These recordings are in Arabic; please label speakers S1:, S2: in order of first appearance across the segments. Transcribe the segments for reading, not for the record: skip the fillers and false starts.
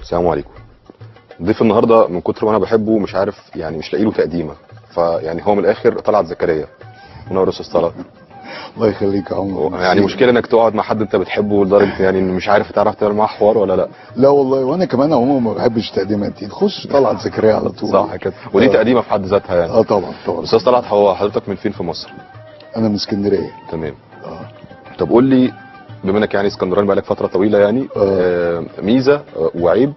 S1: السلام عليكم. ضيف النهارده من كتر ما انا بحبه مش عارف يعني مش لاقي له تقديمه، فيعني هو من الاخر طلعت زكريا. منور استاذ طلعت.
S2: الله يخليك يا عمر.
S1: يعني مشكله انك تقعد مع حد انت بتحبه لدرجه يعني ان مش عارف تعرف تعمل معاه حوار ولا لا.
S2: لا والله، وانا كمان عموما ما بحبش تقديمات دي، تخش طلعت زكريا على طول.
S1: صح كده، ودي تقديمه في حد ذاتها يعني.
S2: طبعا طبعا.
S1: استاذ طلعت، هو حضرتك من فين في مصر؟
S2: انا من اسكندريه.
S1: تمام. طب قول لي، بما انك يعني اسكندراني بقالك فتره طويله يعني، ميزه وعيب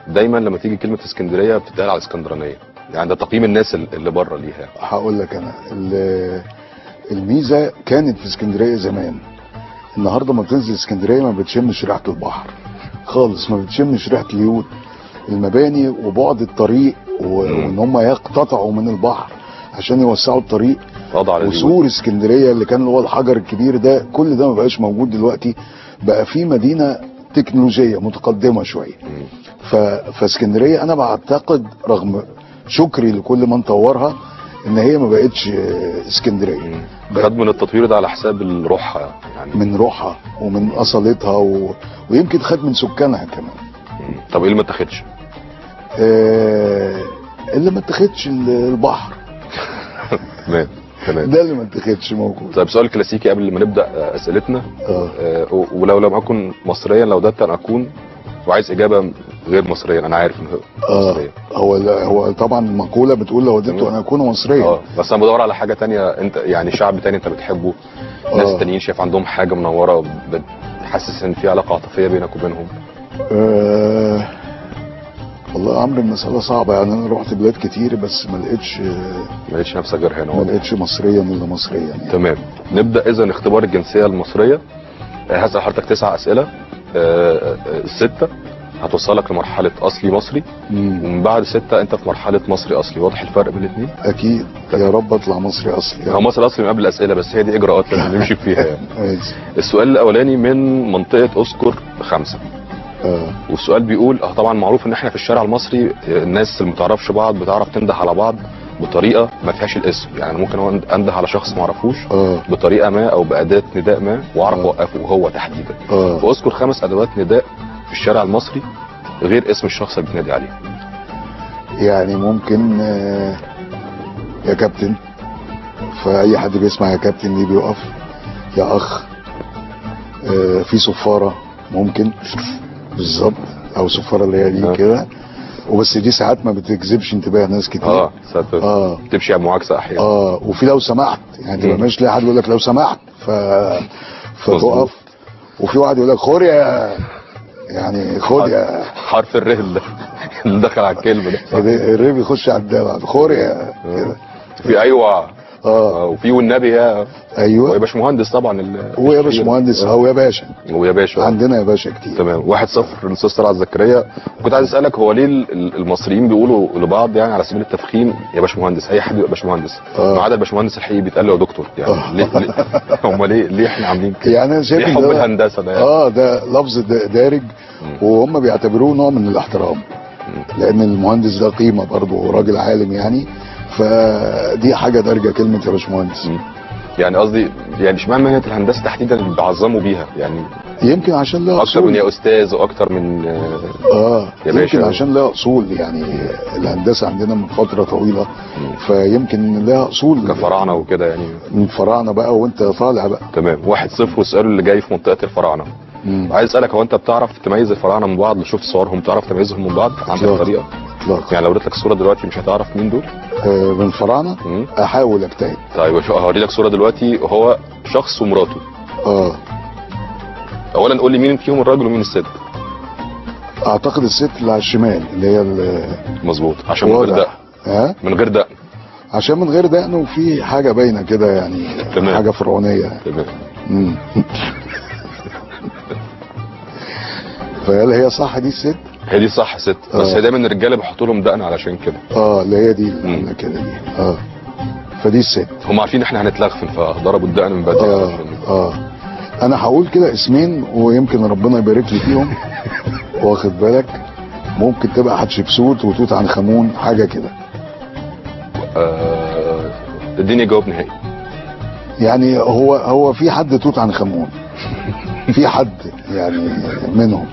S1: دايما لما تيجي كلمه اسكندريه بتتقال على الاسكندرانيه، يعني ده تقييم الناس اللي بره ليها.
S2: هقول لك انا الميزه كانت في اسكندريه زمان. النهارده ما بتنزل اسكندريه ما بتشمش ريحه البحر خالص، ما بتشمش ريحه اليود، المباني وبعد الطريق وان هم يقتطعوا من البحر عشان يوسعوا الطريق. وسور اسكندريه اللي كان هو الحجر الكبير ده، كل ده ما بقاش موجود دلوقتي. بقى في مدينه تكنولوجيه متقدمه شويه. فاسكندريه انا بعتقد رغم شكري لكل من طورها ان هي ما بقتش اسكندريه.
S1: خد من التطوير ده على حساب روحها يعني،
S2: من روحها ومن اصالتها ويمكن خد من سكانها كمان.
S1: طب ايه اللي ما اتاخدش؟
S2: اللي ما اتاخدش البحر.
S1: تمام تمام،
S2: ده اللي ما اتاخدش موجود.
S1: طيب سؤال كلاسيكي قبل ما نبدا اسئلتنا. ولو لم اكن مصريا لوددت ان اكون، وعايز اجابه غير مصريا، انا عارف انه مصريا.
S2: هو طبعا مقوله بتقول لوددت ان اكون مصريا.
S1: بس انا بدور على حاجه تانية، انت يعني شعب تاني انت بتحبه، ناس تانيين شايف عندهم حاجه منوره بتحسس ان في علاقه عاطفيه بينك وبينهم.
S2: والله يا عمرو المسألة صعبة، يعني أنا رحت بلاد كتير بس ما لقيتش
S1: نفسك غير هنا.
S2: ما لقيتش مصريا إلا مصريا يعني.
S1: تمام، نبدأ إذا اختبار الجنسية المصرية. هسأل حضرتك 9 أسئلة، 6 هتوصلك لمرحلة أصلي مصري، ومن بعد 6 أنت في مرحلة مصري أصلي. واضح الفرق بين الاثنين؟
S2: أكيد. يا رب أطلع مصري أصلي يعني.
S1: هو مصري أصلي من قبل الأسئلة، بس هي دي إجراءات لازم نمشي فيها يعني. السؤال الأولاني من منطقة أذكر 5. والسؤال بيقول، طبعا معروف ان احنا في الشارع المصري الناس اللي ما تعرفش بعض بتعرف تنده على بعض بطريقه ما فيهاش الاسم، يعني ممكن انده على شخص ما اعرفوش بطريقه ما او باداه نداء ما واعرف اوقفه وهو تحديدا. فاذكر 5 ادوات نداء في الشارع المصري غير اسم الشخص اللي بتنادي عليه.
S2: يعني ممكن يا كابتن، فاي حد بيسمع يا كابتن دي بيقف. يا اخ، في صفاره ممكن بالظبط، او صفاره اللي هي دي كده. وبس دي ساعات ما بتجذبش انتباه ناس كتير.
S1: تمشي على معاكسه احيانا.
S2: وفي لو سمحت، يعني تبقى ماشي تلاقي حد يقول لك لو سمحت فتقف. وفي واحد يقول لك خد يعني خد يا
S1: حرف الر اللي دخل على الكلمه ده.
S2: الر بيخش على الدال خد يا كده.
S1: في ايوه وفي والنبي يا
S2: ايوه،
S1: ويا باشمهندس طبعا
S2: ويا باشمهندس او يا باشا.
S1: ويا باشا
S2: عندنا يا باشا كتير.
S1: تمام. 1-0 للاستاذ طلعت زكريا. كنت عايز اسالك، هو ليه المصريين بيقولوا لبعض يعني على سبيل التفخيم يا باشمهندس؟ اي حد يبقى باشمهندس ما عدا الباشمهندس الحقيقي بيتقال له يا دكتور يعني. ليه هم ليه احنا عاملين كده؟
S2: يعني انا شايف
S1: ليه حب الهندسه ده يعني؟
S2: ده لفظ دارج، وهم بيعتبروه نوع من الاحترام، لان المهندس ده قيمه برضه وراجل عالم يعني، فدي حاجه دارجه كلمه يا باشمهندس.
S1: يعني قصدي يعني اشمعنى مهنه الهندسه تحديدا اللي بيعظموا بيها يعني؟
S2: يمكن عشان لها
S1: اكتر من يا استاذ واكتر من يا باشا.
S2: يمكن عشان لها اصول، يعني الهندسه عندنا من فتره طويله، فيمكن لها اصول
S1: كفراعنه وكده يعني، من
S2: فراعنه بقى وانت طالع بقى.
S1: تمام. 1-0 والسؤال اللي جاي في منطقه الفراعنه. عايز اسالك، هو انت بتعرف تميز الفراعنه من بعض؟ شفت صورهم تعرف تميزهم من بعض؟ عندك طريقه؟ يعني لو اديت لك صوره دلوقتي مش هتعرف مين دول؟
S2: من الفراعنه؟ احاول اجتهد.
S1: طيب هوري لك صوره دلوقتي، وهو شخص ومراته. اولا قول لي مين فيهم الراجل ومين الست؟
S2: اعتقد الست اللي على الشمال اللي هي
S1: مظبوط، عشان من غير دقن. من غير دقن،
S2: عشان من غير دقن، وفي حاجه باينه كده يعني. تمام. حاجه فرعونيه.
S1: تمام.
S2: فهل هي صح دي الست؟
S1: هي دي صح ست، بس هي دايما الرجاله بيحطوا لهم دقن علشان كده.
S2: اللي هي دي اللي كده دي. فدي الست.
S1: هم عارفين احنا هنتلغفن فضربوا الدقن من بدري.
S2: انا هقول كده اسمين ويمكن ربنا يبارك لي فيهم. واخد بالك؟ ممكن تبقى حتشبسوت وتوت عنخ امون، حاجه كده.
S1: اديني جواب نهائي.
S2: يعني هو في حد توت عنخ امون، في حد يعني منهم.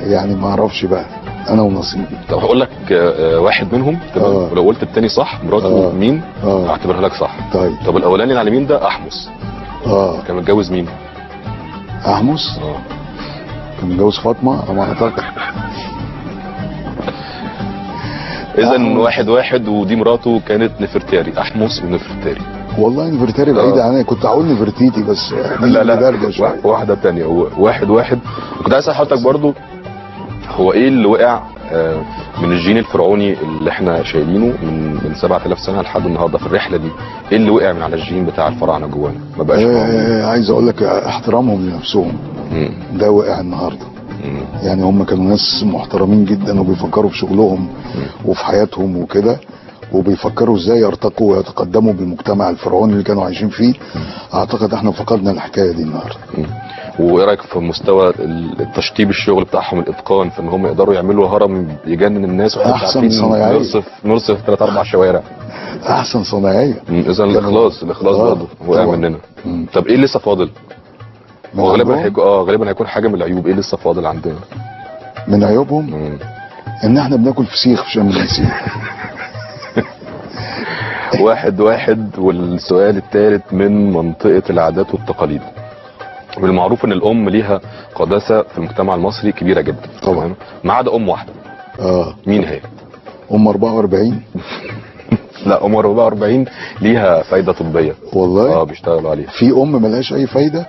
S2: يعني ما اعرفش بقى، انا ونصيبي.
S1: طب هقول لك واحد منهم تمام، ولو قلت التاني صح مراته مين هعتبرها لك صح.
S2: طب
S1: الاولاني اللي على اليمين ده احمس. كان متجوز مين؟
S2: احمس كان متجوز فاطمه على ما اعتقد.
S1: اذا 1-1 ودي مراته كانت نفرتاري، احمس ونفرتاري.
S2: والله نفرتاري بعيدة عني، كنت هقول نفرتيتي بس
S1: لا واحدة تانية. 1-1. وكنت عايز اسال حضرتك برضو، هو ايه اللي وقع من الجين الفرعوني اللي احنا شايلينه من 7000 سنة لحد النهارده في الرحلة دي؟ ايه اللي وقع من على الجين بتاع الفراعنة جوانا ما بقاش
S2: عايز اقول لك احترامهم لنفسهم ده وقع النهارده. يعني هم كانوا ناس محترمين جدا وبيفكروا في شغلهم وفي حياتهم وكده، وبيفكروا ازاي يرتقوا ويتقدموا بالمجتمع الفرعوني اللي كانوا عايشين فيه. اعتقد احنا فقدنا الحكايه دي النهارده.
S1: وايه رايك في مستوى التشطيب الشغل بتاعهم، الاتقان في ان هم يقدروا يعملوا هرم يجنن الناس؟
S2: احسن صنايعيه،
S1: نرصف 3-4 شوارع.
S2: احسن صنايعيه.
S1: اذا الاخلاص برضه وقع مننا. طب ايه لسه فاضل؟ غالبا هيكون حاجه من العيوب. ايه لسه فاضل عندنا
S2: من عيوبهم؟ ان احنا بناكل فسيخ في شم النسيم.
S1: 1-1. والسؤال الثالث من منطقة العادات والتقاليد. بالمعروف ان الام ليها قداسة في المجتمع المصري كبيرة جدا
S2: طبعا،
S1: ما عدا ام واحدة. مين هي؟
S2: ام 44.
S1: لا، ام 44 ليها فايدة طبية
S2: والله.
S1: بيشتغلوا عليها.
S2: في ام ملهاش اي فايدة؟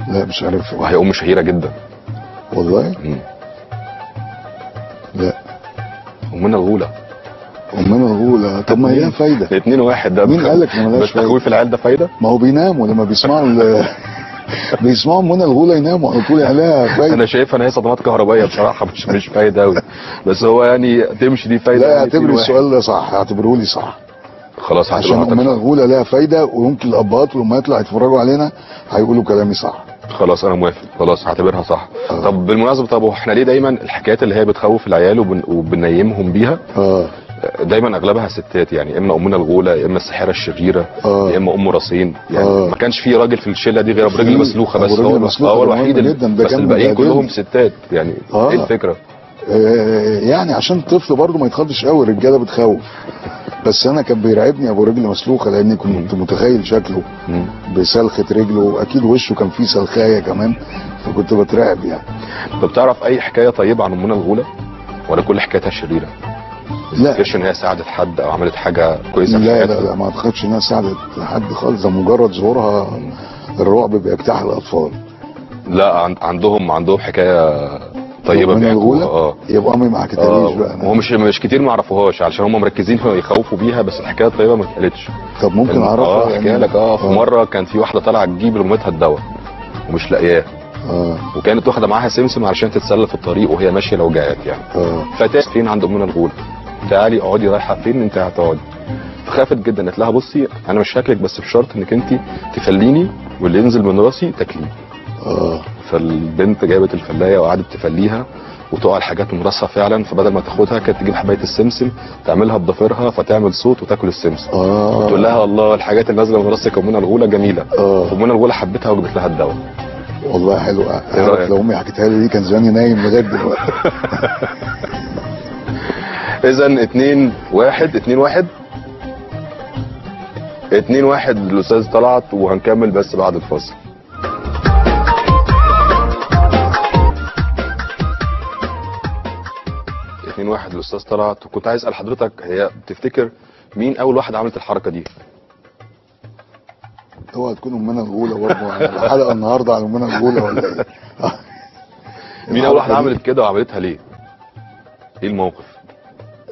S2: لا مش عارف.
S1: وهي ام شهيرة جدا
S2: والله. لا،
S1: امنا الغولة.
S2: امنا الغولة. طب ما هي فايدة.
S1: 2-1 ده
S2: مين قال لك ما لهاش فايدة؟
S1: تخويف العيال ده فايدة؟
S2: ما هو بيناموا لما بيسمعوا بيسمعوا امنا الغولة يناموا على طول. عليها فايدة.
S1: انا شايفها ان هي صدمات كهربائية بصراحة، مش فايدة قوي، بس هو يعني تمشي دي فايدة.
S2: لا، اعتبري السؤال ده صح، اعتبره لي صح.
S1: خلاص،
S2: عشان امنا الغولة لها فايدة، ويمكن الابهات والامهات اللي هيتفرجوا علينا هيقولوا كلامي صح.
S1: خلاص انا موافق، خلاص هعتبرها صح. طب بالمناسبه، طب احنا ليه دايما الحكايات اللي هي بتخوف العيال وبنيمهم بيها دايما اغلبها ستات؟ يعني اما امنا الغوله، يا اما الساحره الشريره، يا اما ام راسين. يعني ما كانش في راجل في الشله دي غير برجل مسلوخه بس، هو الوحيد بس الباقيين كلهم ستات. يعني ايه الفكره؟
S2: يعني عشان الطفل برضه ما يتخضش قوي. الرجاله بتخوف، بس انا كان بيرعبني ابو رجل مسلوخه، لاني كنت متخيل شكله بسلخه رجله، واكيد وشه كان فيه سلخايه كمان، فكنت بترعب يعني.
S1: طب تعرف اي حكايه طيبه عن امنا الغوله، ولا كل حكايتها شريره؟
S2: لا،
S1: ما تفكرش ان هي ساعدت حد او عملت حاجه كويسه في حياتها؟
S2: لا، ما اعتقدش انها ساعدت حد خالص. ده مجرد ظهورها الرعب بيجتاح الاطفال.
S1: لا، عندهم حكايه طيبه
S2: بيحكوها. يبقى امي ما حكيتهاليش بقى.
S1: هو مش كتير ما يعرفوهاش، علشان هم مركزين يخوفوا بيها، بس الحكايه الطيبه ما اتقالتش.
S2: طب ممكن اعرفها؟
S1: احكيها لك. في مره كان في واحده طالعه تجيب لامتها الدواء ومش لاقياه. وكانت واخده معاها سمسم علشان تتسلى في الطريق وهي ماشيه لو جاءت يعني. فتاة فين عند امنا الغوله، تعالي اقعدي. رايحه فين؟ انت هتقعدي. فخافت جدا، قالت لها بصي انا مش هاكلك، بس بشرط انك انت تفليني واللي ينزل من راسي تاكليه. فالبنت جابت الفلايه وقعدت تفليها، وتقع الحاجات من راسها فعلا. فبدل ما تاخدها كانت تجيب حبايه السمسم تعملها بضفيرها فتعمل صوت وتاكل السمسم. وتقول لها الله الحاجات اللي نازله من راسك امنا الغوله جميله. امنا الغوله حبتها وجابت لها الدواء.
S2: والله حلو. عارف لو امي حكيتها لي دي كان زماني نايم لغايه دلوقتي.
S1: اذا 2-1 للاستاذ طلعت، وهنكمل بس بعد الفاصل. للاستاذ طلعت. وكنت عايز اسال حضرتك، هي تفتكر مين اول واحد عملت الحركه دي؟
S2: اوعى تكون امنا الغوله برضه. الحلقه النهارده على امنا الغوله ولا ايه؟
S1: مين اول واحده عملت كده وعملتها ليه؟ ايه الموقف؟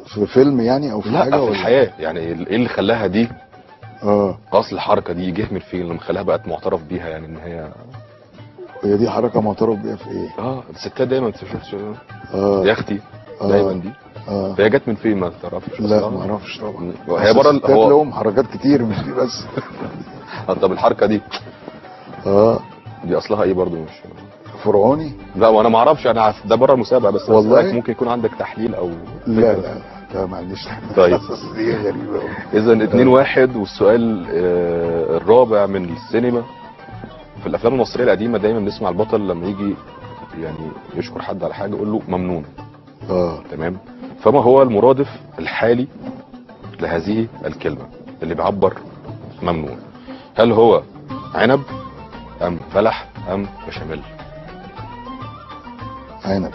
S2: في فيلم يعني او في حاجه؟
S1: لا، في الحياه. يعني ايه اللي خلاها دي؟ اصل الحركه دي جه من فين لما خلاها بقت معترف بيها؟ يعني ان هي
S2: دي حركه معترف بيها في ايه؟
S1: الستات دايما ما تشوفش يا اختي دايما دي. فهي جت من فين ما تعرفش؟
S2: لا ما اعرفش طبعا.
S1: هي بره
S2: لهم حركات كتير مش دي بس.
S1: طب الحركه دي دي اصلها ايه برضو؟ مش
S2: فرعوني؟
S1: لا، وانا ما اعرفش. انا ده بره المسابقه بس.
S2: والله
S1: ممكن يكون عندك تحليل او
S2: لا لا معلش.
S1: طيب.
S2: دي غريبه قوي.
S1: اذا 2-1. والسؤال الرابع من السينما. في الافلام المصريه القديمه دايما بنسمع البطل لما يجي يعني يشكر حد على حاجه يقول له ممنون. تمام. فما هو المرادف الحالي لهذه الكلمه اللي بيعبر ممنون؟ هل هو عنب ام بلح ام بشاميل؟
S2: عنب.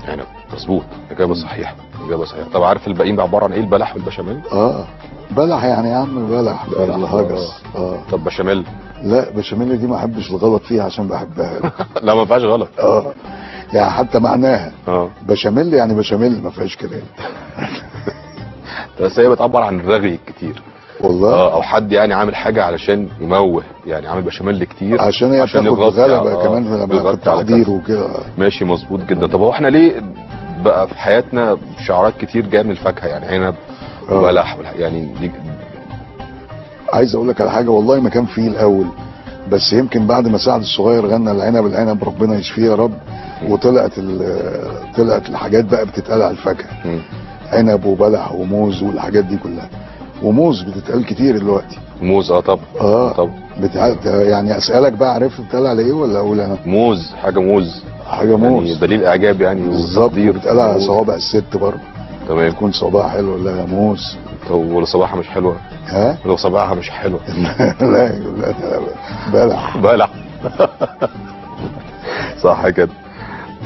S1: عنب، مظبوط، اجابه صحيحه، اجابه صحيحه. طب عارف الباقيين بيعبروا عن ايه، البلح والبشاميل؟
S2: بلح يعني يا عم، بلح الهجس.
S1: طب بشاميل؟
S2: لا بشاميل دي ما احبش الغلط فيها عشان بحبها.
S1: لا ما فيهاش غلط.
S2: يعني حتى معناها بشاميل يعني بشاميل، ما فيهاش كلام.
S1: بس هي بتعبر عن الرغي كتير
S2: والله.
S1: او حد يعني عامل حاجه علشان يموه، يعني عامل بشاميل كتير
S2: عشان هي بتاخد غلبه كمان في التحضير وكده.
S1: ماشي، مظبوط جدا. طب هو احنا ليه بقى في حياتنا شعارات كتير جايه من الفاكهه، يعني عنب وبلح يعني دي؟
S2: عايز اقول لك على حاجه، والله ما كان فيه الاول، بس يمكن بعد ما سعد الصغير غنى العنب ربنا يشفيه يا رب، وطلعت الحاجات بقى بتتقال على الفاكهه، عنب وبلح وموز والحاجات دي كلها. وموز بتتقال كتير دلوقتي.
S1: موز طب.
S2: طب يعني اسالك بقى، عرفت بتتقال على ايه ولا اقول انا؟
S1: موز، حاجه موز
S2: يعني
S1: دليل اعجاب يعني
S2: بالظبط. بتتقال على صوابع الست برضه.
S1: تمام.
S2: تكون صباعها حلو ولا موز.
S1: طب ولو صباعها مش حلوه؟ لو صباعها مش حلوه؟
S2: لا بلح.
S1: صح كده.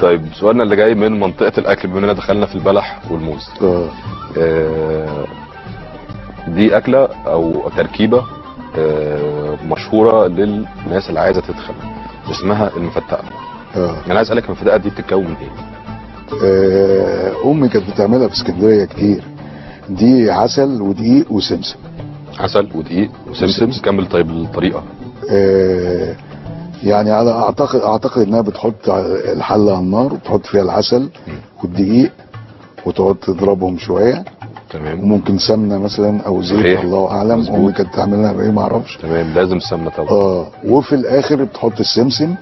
S1: طيب سؤالنا اللي جاي من منطقه الاكل، بما اننا دخلنا في البلح والموز. دي اكله او تركيبه مشهوره للناس اللي عايزه تدخل، اسمها المفتقه. انا عايز اسالك، المفتقه دي بتتكون من ايه؟
S2: امي كانت بتعملها في اسكندريه كتير. دي عسل ودقيق وسمسم.
S1: عسل ودقيق وسمسم. كمل طيب الطريقه.
S2: يعني على اعتقد انها بتحط الحله على النار وتحط فيها العسل والدقيق وتقعد تضربهم شويه.
S1: تمام.
S2: وممكن سمنه مثلا او زيت، الله اعلم. امي كانت تعملها بايه ما اعرفش.
S1: تمام، لازم سمنه طبعا.
S2: وفي الاخر بتحط السمسم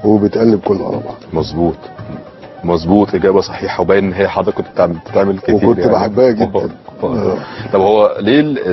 S2: وبتقلب كله على بعض.
S1: مظبوط، اجابه صحيحه. وباين ان هي حضرتك كنت بتعمل كتير
S2: وكنت بحبها جدا.
S1: طب هو ليه